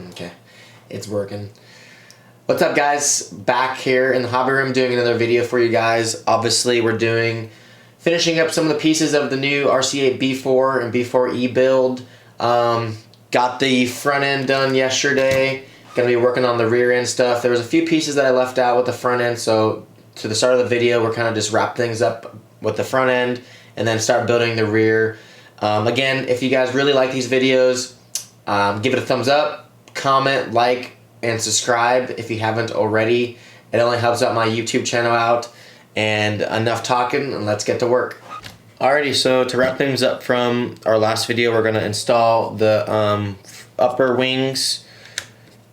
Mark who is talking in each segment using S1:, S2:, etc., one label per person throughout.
S1: Okay, it's working. What's up, guys? Back here in the hobby room doing another video for you guys. Obviously, we're finishing up some of the pieces of the new RC8B4 and B4E build. Got the front end done yesterday. Gonna be working on the rear end stuff. There was a few pieces that I left out with the front end, so to the start of the video, we're kind of just wrap things up with the front end and then start building the rear. Again, if you guys really like these videos, give it a thumbs up, comment, like, and subscribe if you haven't already. It only helps out my YouTube channel out. And enough talking, and let's get to work. Alrighty, so to wrap things up from our last video, we're gonna install the upper wings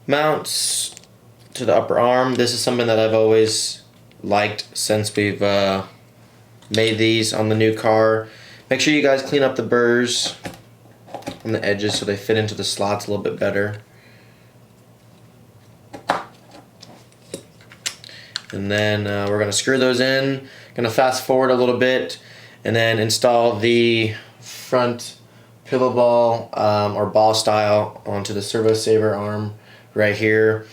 S1: mounts to the upper arm. This is something that I've always liked since we've made these on the new car. Make sure you guys clean up the burrs on the edges so they fit into the slots a little bit better. And then we're going to screw those in. Going to fast forward a little bit and then install the front pillow ball or ball style onto the servo saver arm right here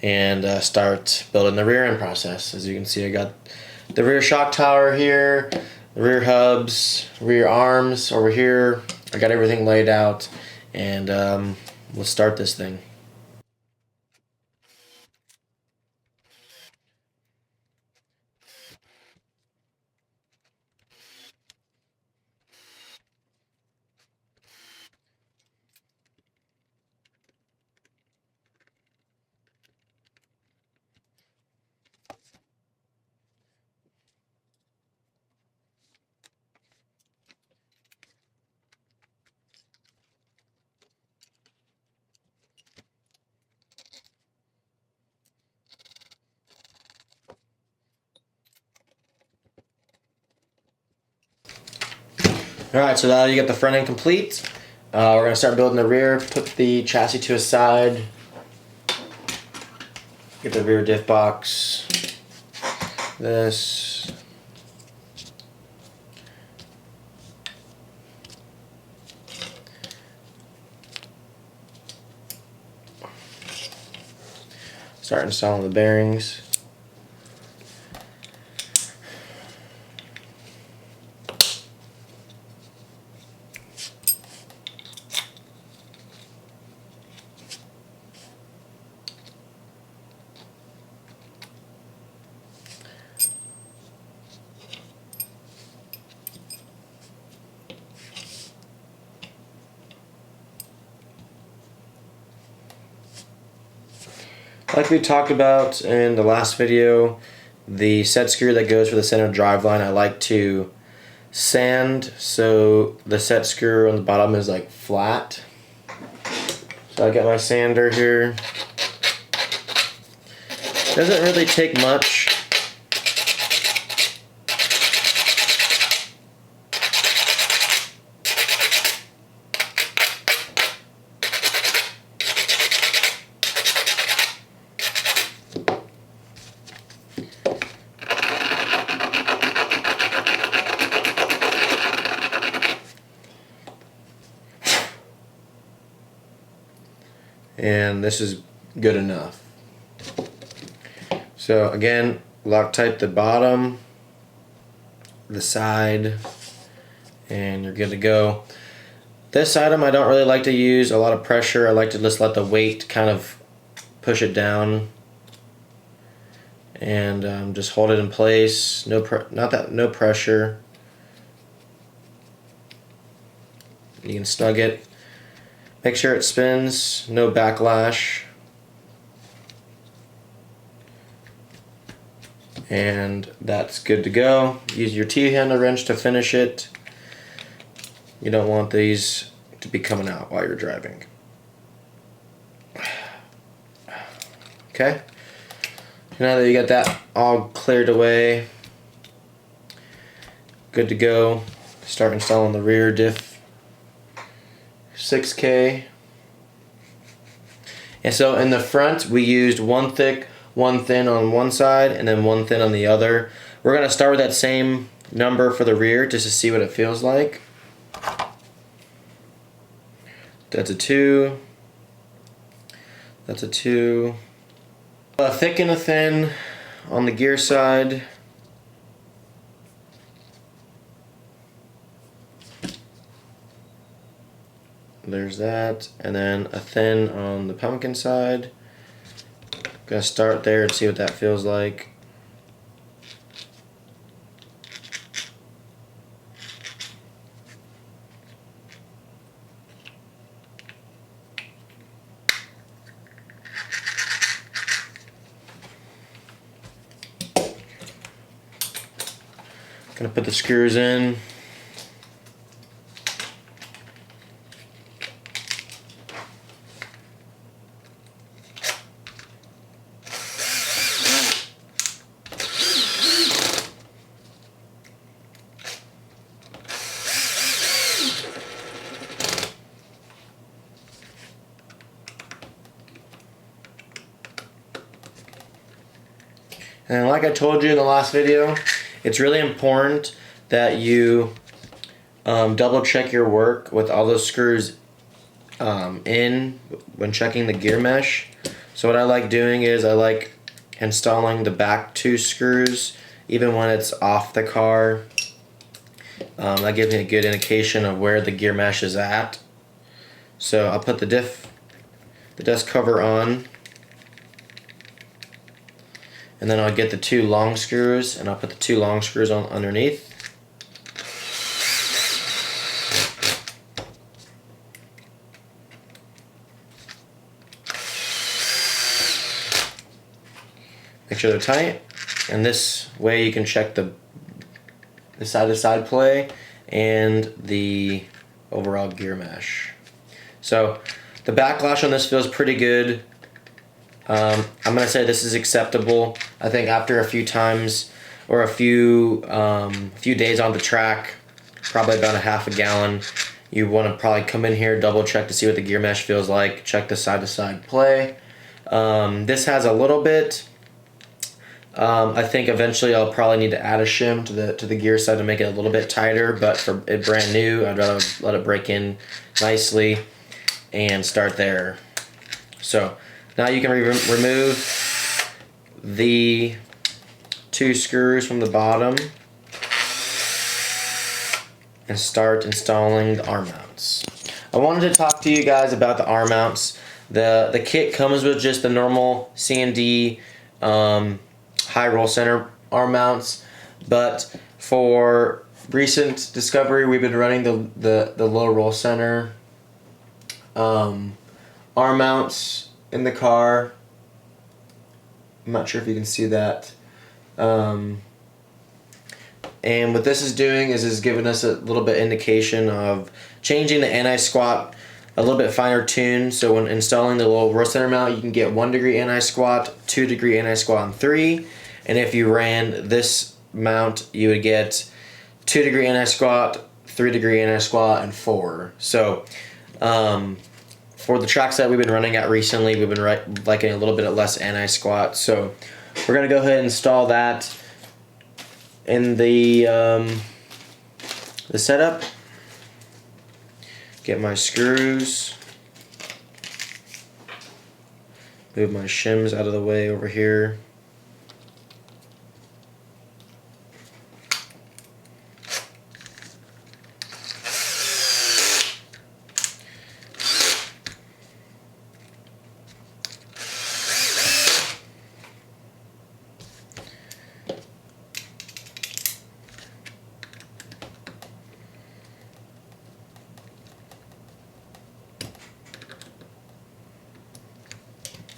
S1: and start building the rear end process. As you can see, I got the rear shock tower here, the rear hubs, rear arms over here. I got everything laid out, and we'll start this thing. Alright, so now you get the front end complete. We're going to start building the rear. Put the chassis to a side. Get the rear diff box. This. Start installing the bearings. Like we talked about in the last video, the set screw that goes for the center driveline, I like to sand so the set screw on the bottom is like flat. So I got my sander here. Doesn't really take much. And this is good enough. So again, Loctite the bottom, the side, and you're good to go. This item I don't really like to use a lot of pressure. I like to just let the weight kind of push it down and just hold it in place. No pressure. You can snug it. Make sure it spins, no backlash. And that's good to go. Use your T-handle wrench to finish it. You don't want these to be coming out while you're driving. Okay. Now that you got that all cleared away, good to go. Start installing the rear diff 6K. And so in the front we used one thick, one thin on one side and then one thin on the other. We're going to start with that same number for the rear just to see what it feels like. That's a 2. That's a 2. A thick and a thin on the gear side. There's that, and then a thin on the pumpkin side. Gonna start there and see what that feels like. Gonna put the screws in. And like I told you in the last video, it's really important that you double check your work with all those screws in when checking the gear mesh. So what I like doing is I like installing the back 2 screws even when it's off the car. That gives me a good indication of where the gear mesh is at. So I'll put the dust cover on. And then I'll get the 2 long screws and I'll put the 2 long screws on underneath. Make sure they're tight. And this way you can check the side-to-side play and the overall gear mesh. So the backlash on this feels pretty good. I'm going to say this is acceptable. I think after a few times or a few days on the track, probably about a half a gallon, you want to probably come in here, double check to see what the gear mesh feels like, check the side-to-side play. This has a little bit. I think eventually I'll probably need to add a shim to the gear side to make it a little bit tighter, but for it brand new, I'd rather let it break in nicely and start there. So now you can remove the 2 screws from the bottom and start installing the arm mounts. I wanted to talk to you guys about the arm mounts. The kit comes with just the normal C&D high roll center arm mounts, but for recent discovery we've been running the low roll center arm mounts in the car. I'm not sure if you can see that. And what this is doing is giving us a little bit indication of changing the anti-squat a little bit finer tuned. So when installing the low roll center mount, you can get 1 degree anti-squat, 2 degree anti-squat, and 3. And if you ran this mount, you would get 2 degree anti-squat, 3 degree anti-squat, and 4. So for the tracks that we've been running at recently, we've been liking a little bit less anti-squat. So we're going to go ahead and install that in the setup. Get my screws. Move my shims out of the way over here.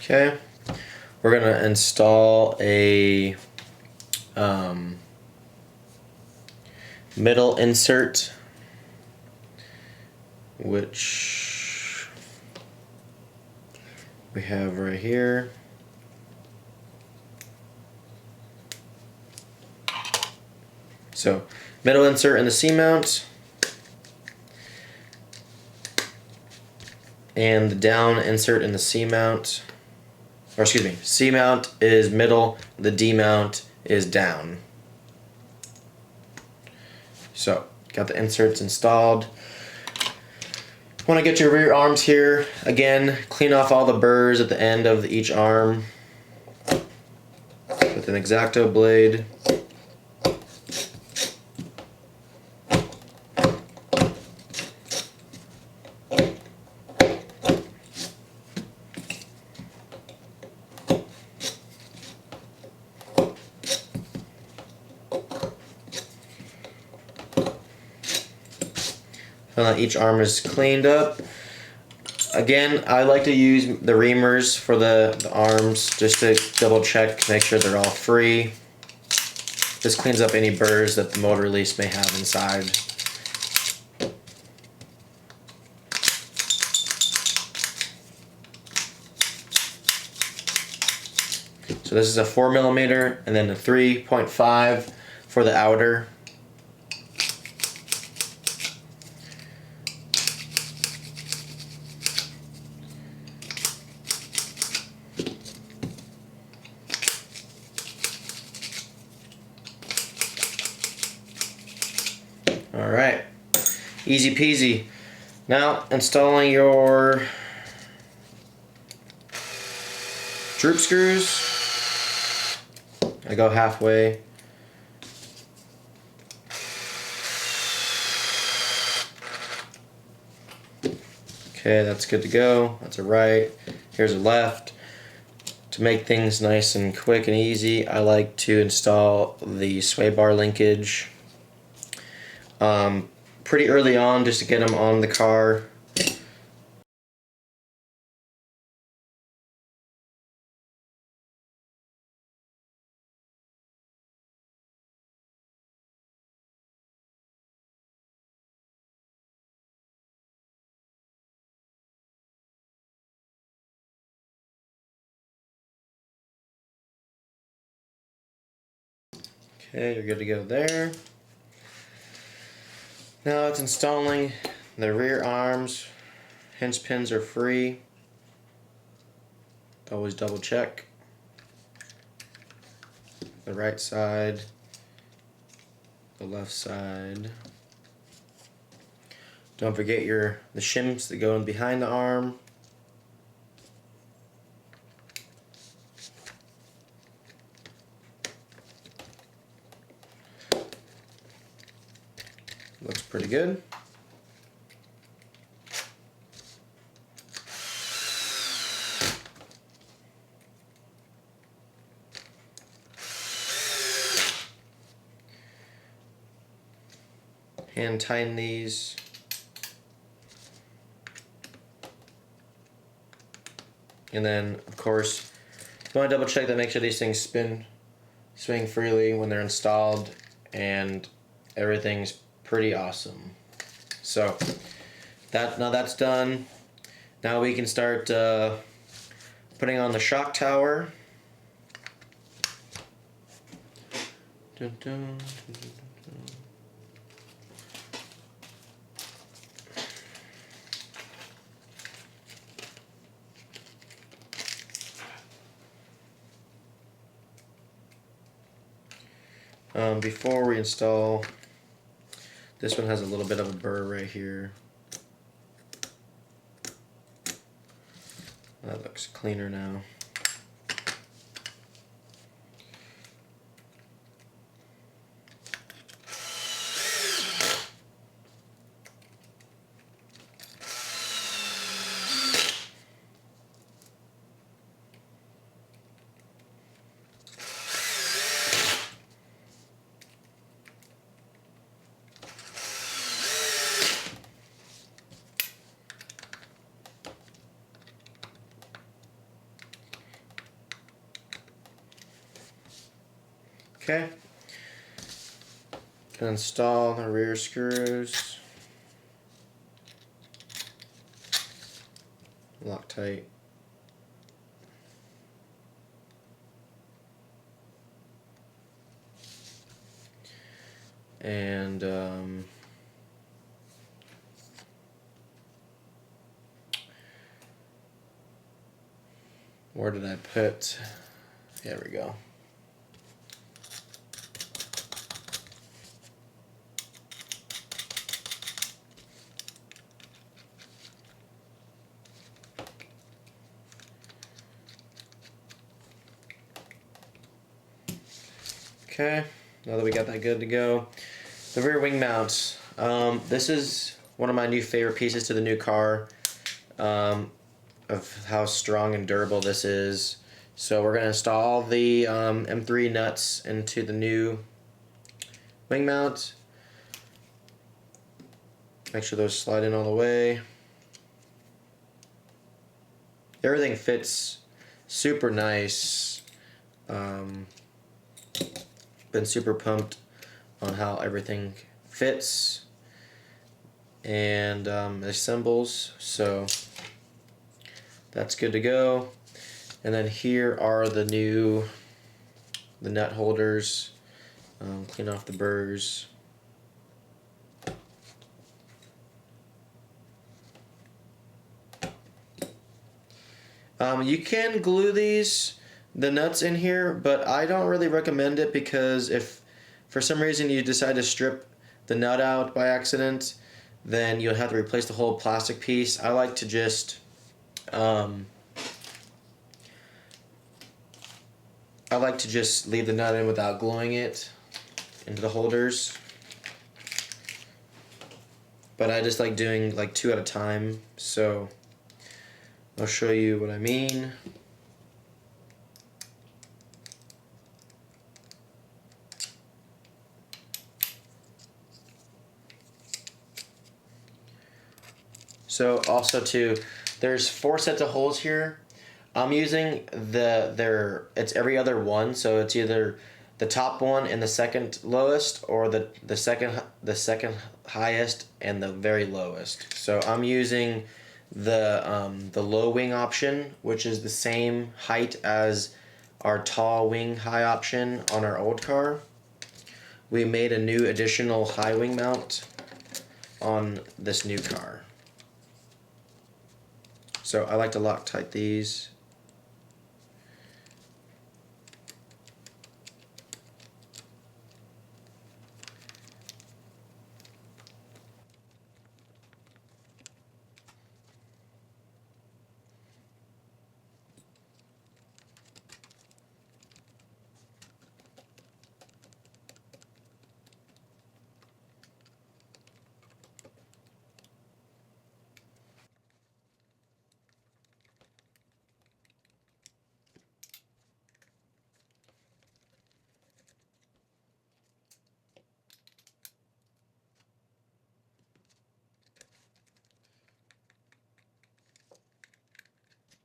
S1: Okay, we're gonna install a middle insert, which we have right here. So, middle insert in the C-mount, and the down insert in the C-mount. Or excuse me, C-mount is middle, the D-mount is down. So, got the inserts installed. Want to get your rear arms here. Again, clean off all the burrs at the end of each arm with an X-Acto blade. Now that each arm is cleaned up. Again, I like to use the reamers for the arms just to double check, make sure they're all free. This cleans up any burrs that the motor release may have inside. So this is a 4mm and then a 3.5 for the outer. Alright, easy peasy. Now installing your droop screws. I go halfway. Okay, that's good to go. That's a right. Here's a left. To make things nice and quick and easy, I like to install the sway bar linkage pretty early on just to get them on the car. Okay, you're good to go there. Now it's installing the rear arms. Hinge pins are free. Always double check. The right side, the left side. Don't forget the shims that go in behind the arm. Looks pretty good. Hand tighten these. And then, of course, you want to double check that, make sure these things swing freely when they're installed, and everything's pretty awesome. So now that's done. Now we can start putting on the shock tower. Dun, dun, dun, dun, dun. Before we install, this one has a little bit of a burr right here. That looks cleaner now. Okay, can install the rear screws. Loctite. And where did I put? There we go. Okay, now that we got that good to go. The rear wing mounts. This is one of my new favorite pieces to the new car, of how strong and durable this is. So we're going to install the M3 nuts into the new wing mount. Make sure those slide in all the way. Everything fits super nice. Been super pumped on how everything fits and assembles, so that's good to go. And then here are the nut holders. Clean off the burrs. You can glue the nuts in here, but I don't really recommend it, because if for some reason you decide to strip the nut out by accident, then you'll have to replace the whole plastic piece. I like to just leave the nut in without gluing it into the holders. But I just like doing like 2 at a time, so I'll show you what I mean. So also too, there's 4 sets of holes here. I'm using it's every other one, so it's either the top one and the second lowest, or the second highest and the very lowest. So I'm using the low wing option, which is the same height as our tall wing high option on our old car. We made a new additional high wing mount on this new car. So I like to Loctite these.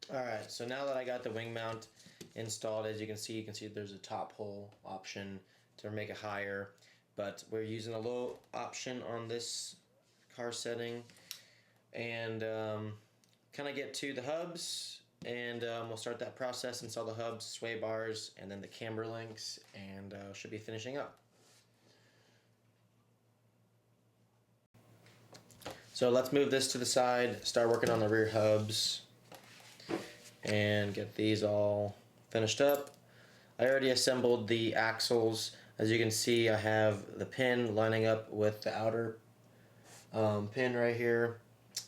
S1: Alright, so now that I got the wing mount installed, as you can see there's a top hole option to make it higher, but we're using a low option on this car setting. And kind of get to the hubs, and we'll start that process, install the hubs, sway bars, and then the camber links, and should be finishing up. So let's move this to the side, start working on the rear hubs, and get these all finished up. I already assembled the axles. As you can see, I have the pin lining up with the outer pin right here,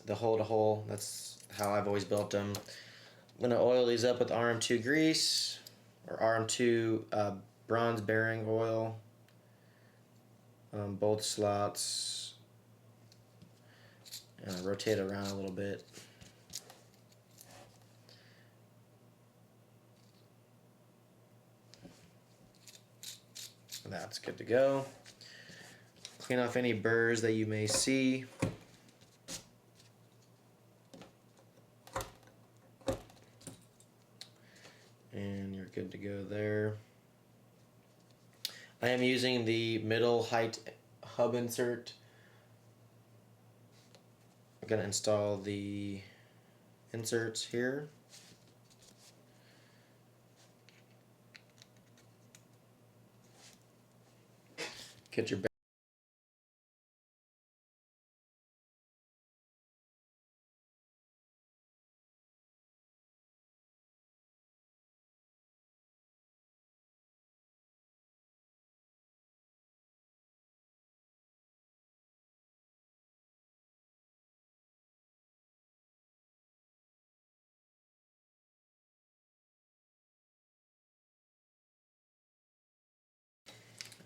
S1: the hole to hole. That's how I've always built them. I'm going to oil these up with RM2 grease, or RM2 bronze bearing oil, both slots, and I rotate it around a little bit. That's good to go. Clean off any burrs that you may see. And you're good to go there. I am using the middle height hub insert. I'm going to install the inserts here. Get your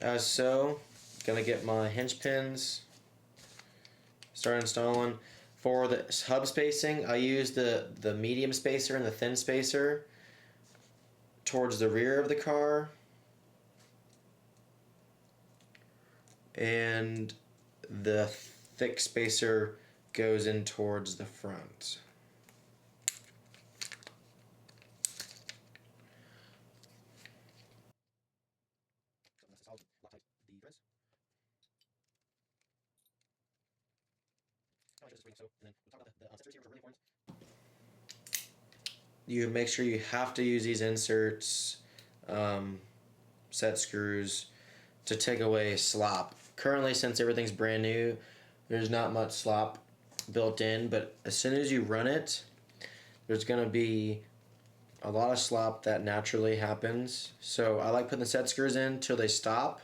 S1: as so. Gonna get my hinge pins, start installing. For the hub spacing, I use the medium spacer and the thin spacer towards the rear of the car, and the thick spacer goes in towards the front. You make sure you have to use these inserts, set screws, to take away slop. Currently, since everything's brand new, there's not much slop built in, but as soon as you run it, there's going to be a lot of slop that naturally happens. So I like putting the set screws in till they stop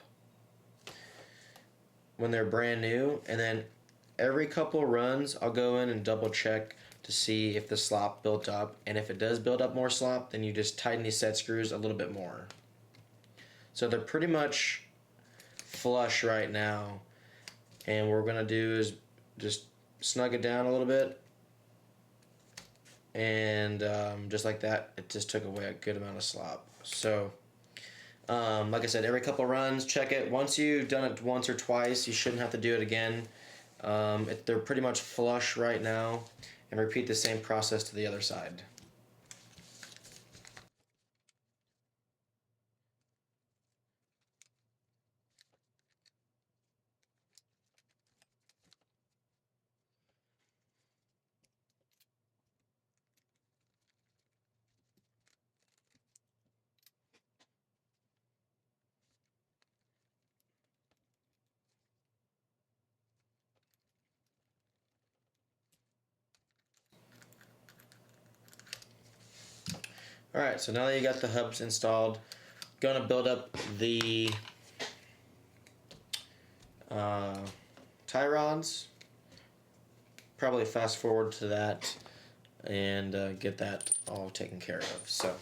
S1: when they're brand new, and then every couple runs I'll go in and double check to see if the slop built up, and if it does build up more slop, then you just tighten these set screws a little bit more. So they're pretty much flush right now, and what we're gonna do is just snug it down a little bit, and just like that, it just took away a good amount of slop. So like I said, every couple runs, check it. Once you've done it once or twice, you shouldn't have to do it again. They're pretty much flush right now, and repeat the same process to the other side. Alright, so now that you got the hubs installed, gonna build up the tie rods. Probably fast forward to that and get that all taken care of. So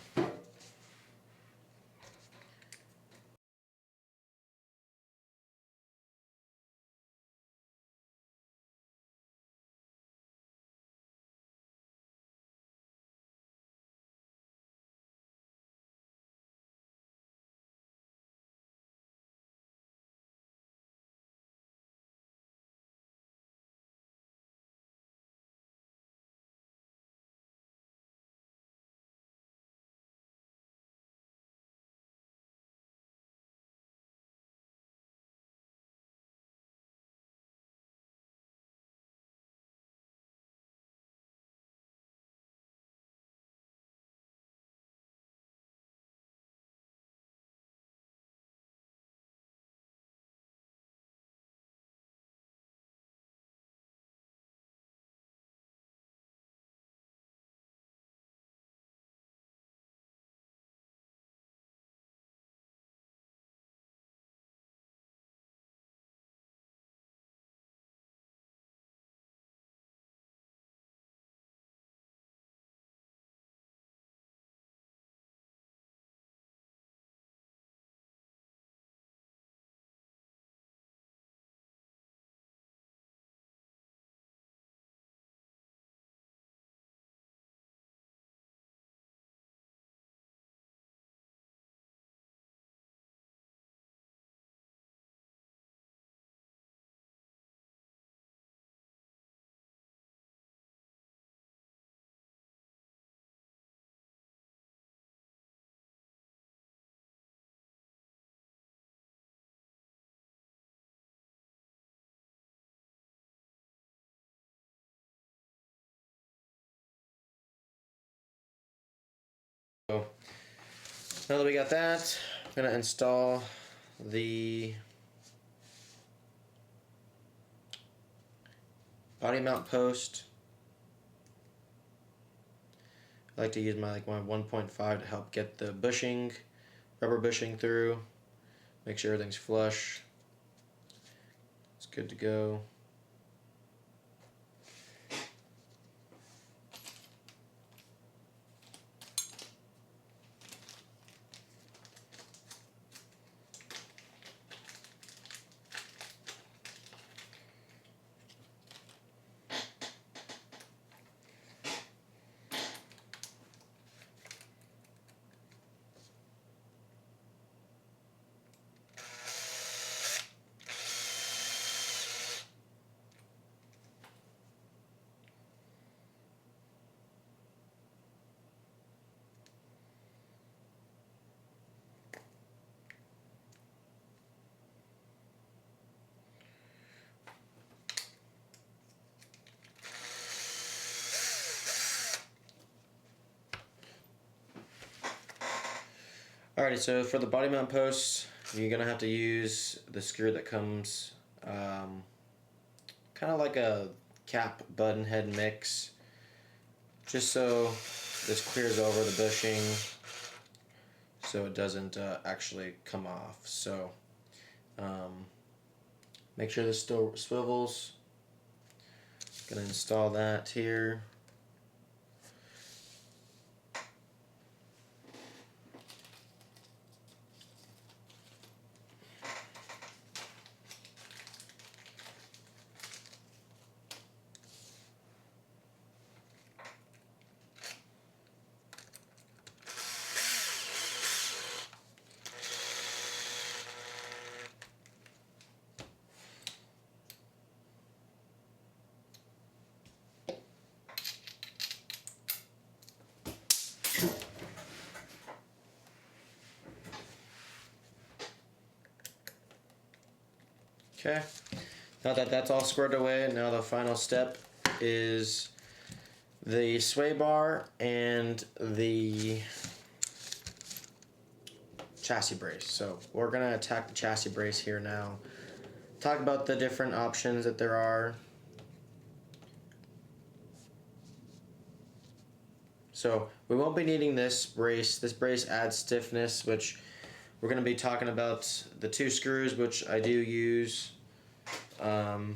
S1: now that we got that, I'm gonna install the body mount post. I like to use my 1.5 to help get the bushing, rubber bushing through. Make sure everything's flush. It's good to go. Alrighty, so for the body mount posts, you're gonna have to use the screw that comes kind of like a cap button head mix, just so this clears over the bushing, so it doesn't actually come off. So make sure this still swivels. Gonna install that here. Okay, now that that's all squared away, now the final step is the sway bar and the chassis brace. So we're gonna attack the chassis brace here now. Talk about the different options that there are. So we won't be needing this brace. This brace adds stiffness, which we're going to be talking about the 2 screws, which I do use, and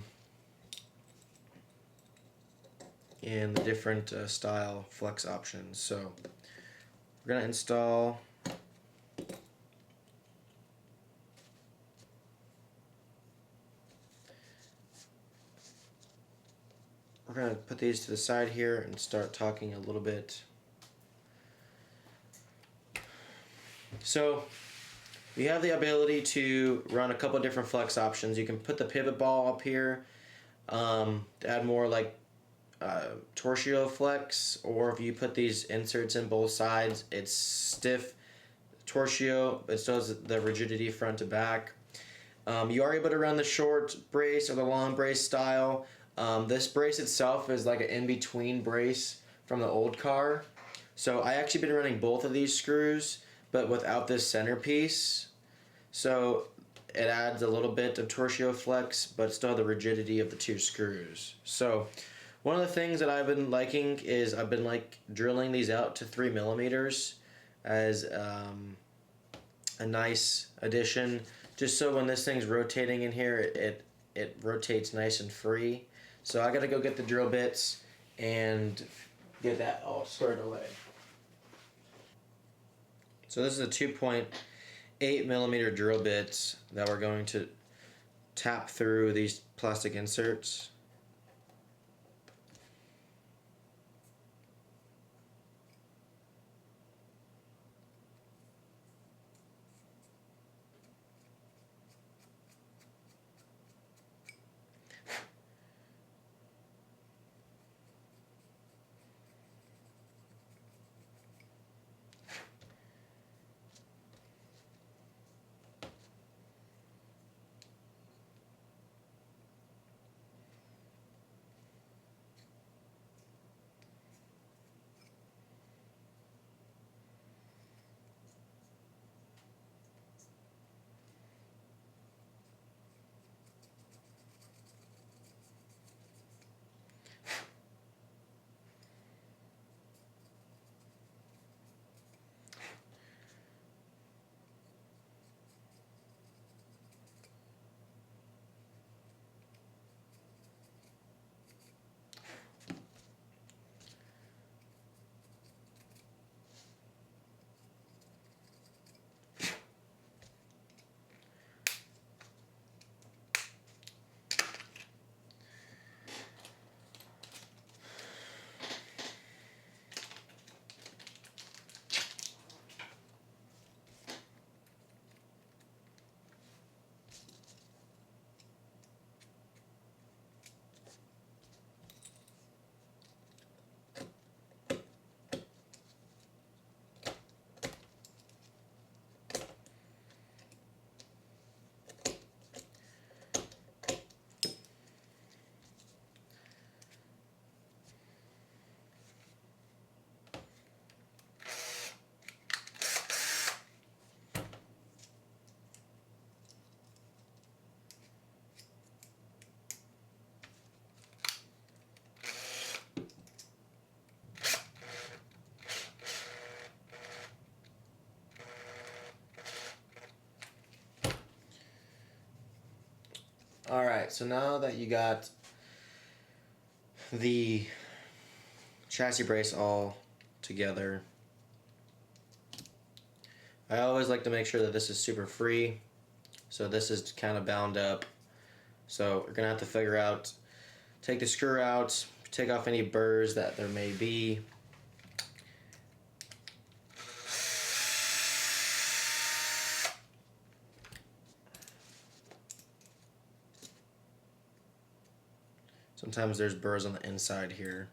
S1: the different style flex options. So we're going to install we're going to put these to the side here and start talking a little bit. So you have the ability to run a couple of different flex options. You can put the pivot ball up here to add more like torsion flex, or if you put these inserts in both sides, it's stiff torsion, it still has the rigidity front to back. You are able to run the short brace or the long brace style. This brace itself is like an in-between brace from the old car. So I actually been running both of these screws, but without this centerpiece. So it adds a little bit of torsion flex, but still the rigidity of the 2 screws. So one of the things that I've been liking is I've been like drilling these out to 3 millimeters as a nice addition, just so when this thing's rotating in here, it rotates nice and free. So I gotta go get the drill bits and get that all squared away. So this is a 2.8 millimeter drill bits that we're going to tap through these plastic inserts. Alright, so now that you got the chassis brace all together, I always like to make sure that this is super free. So this is kind of bound up. So we're going to have to figure out, take the screw out, take off any burrs that there may be. Sometimes there's burrs on the inside here.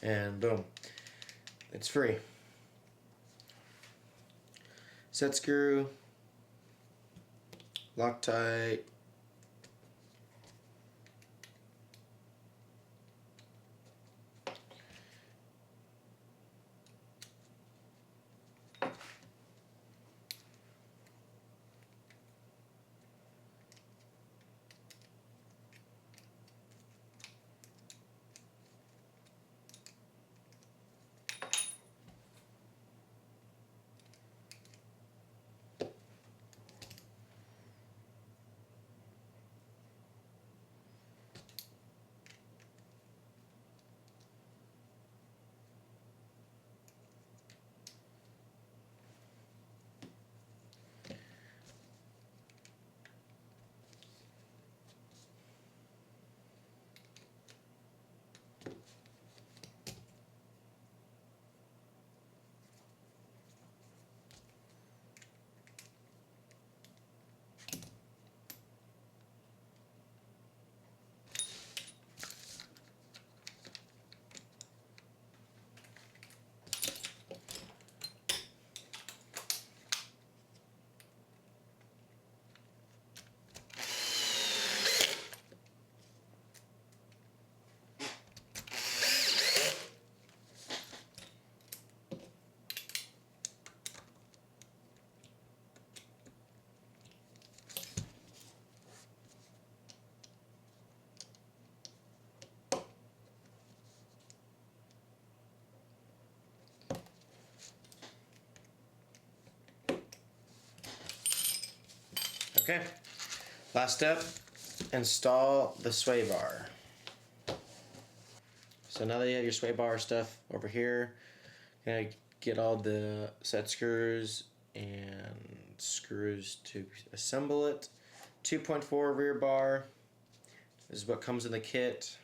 S1: And boom, it's free. Set screw, Loctite, Okay, last step, install the sway bar. So now that you have your sway bar stuff over here, you're gonna get all the set screws and screws to assemble it. 2.4 rear bar. This is what comes in the kit.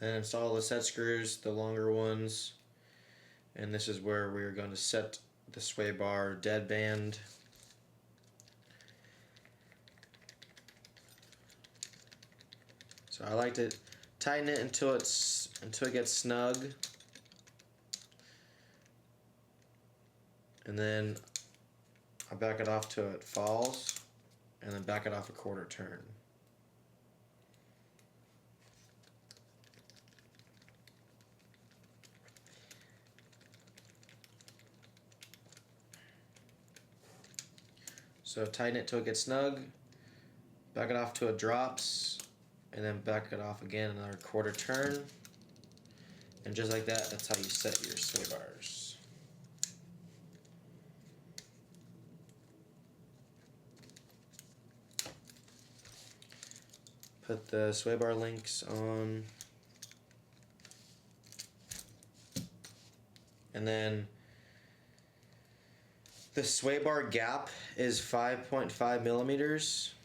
S1: And install the set screws, the longer ones. And this is where we're going to set the sway bar dead band. So I like to tighten it until it gets snug. And then I back it off till it falls, and then back it off a quarter turn. So tighten it till it gets snug, back it off till it drops, and then back it off again another quarter turn. And just like that, that's how you set your sway bars. Put the sway bar links on. And then the sway bar gap is 5.5 millimeters.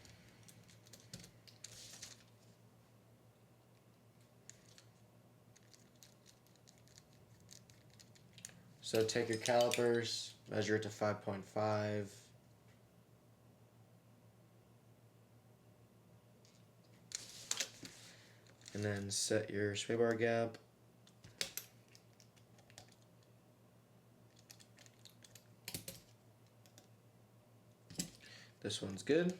S1: So take your calipers, measure it to 5.5. And then set your sway bar gap. This one's good.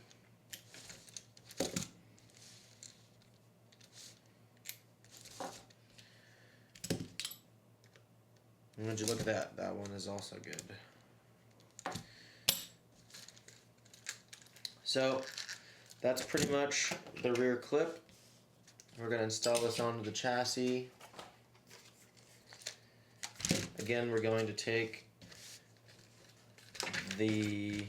S1: And would you look at that? That one is also good. So that's pretty much the rear clip. We're going to install this onto the chassis. Again, we're going to take the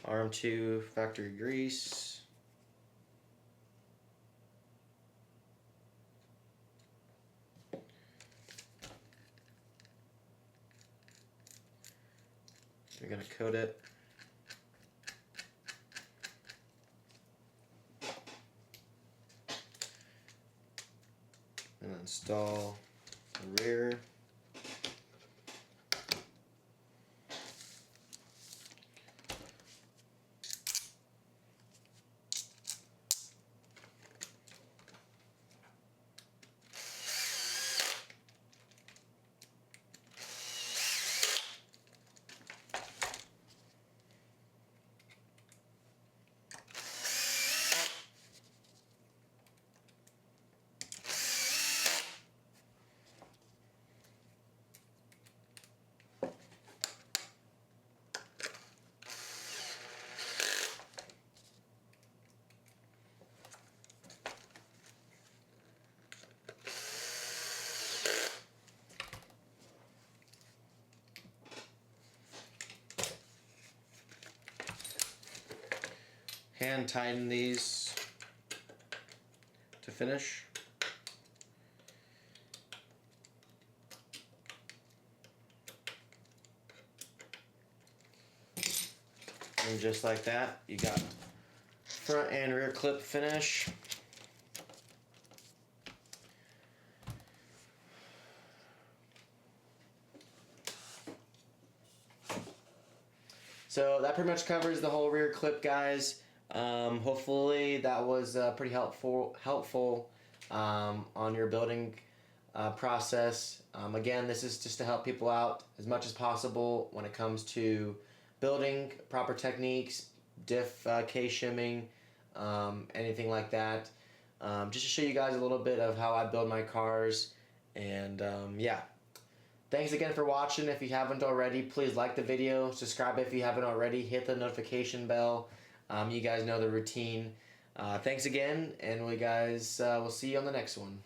S1: RM2 factory grease. We're going to coat it. And install the rear. Hand tighten these to finish. And just like that, you got front and rear clip finish. So that pretty much covers the whole rear clip, guys. Hopefully that was pretty helpful on your building process. Again, this is just to help people out as much as possible when it comes to building, proper techniques, diff K-shimming, anything like that. Just to show you guys a little bit of how I build my cars. And yeah. Thanks again for watching. If you haven't already, please like the video, subscribe if you haven't already, hit the notification bell. You guys know the routine. Thanks again, and we guys will see you on the next one.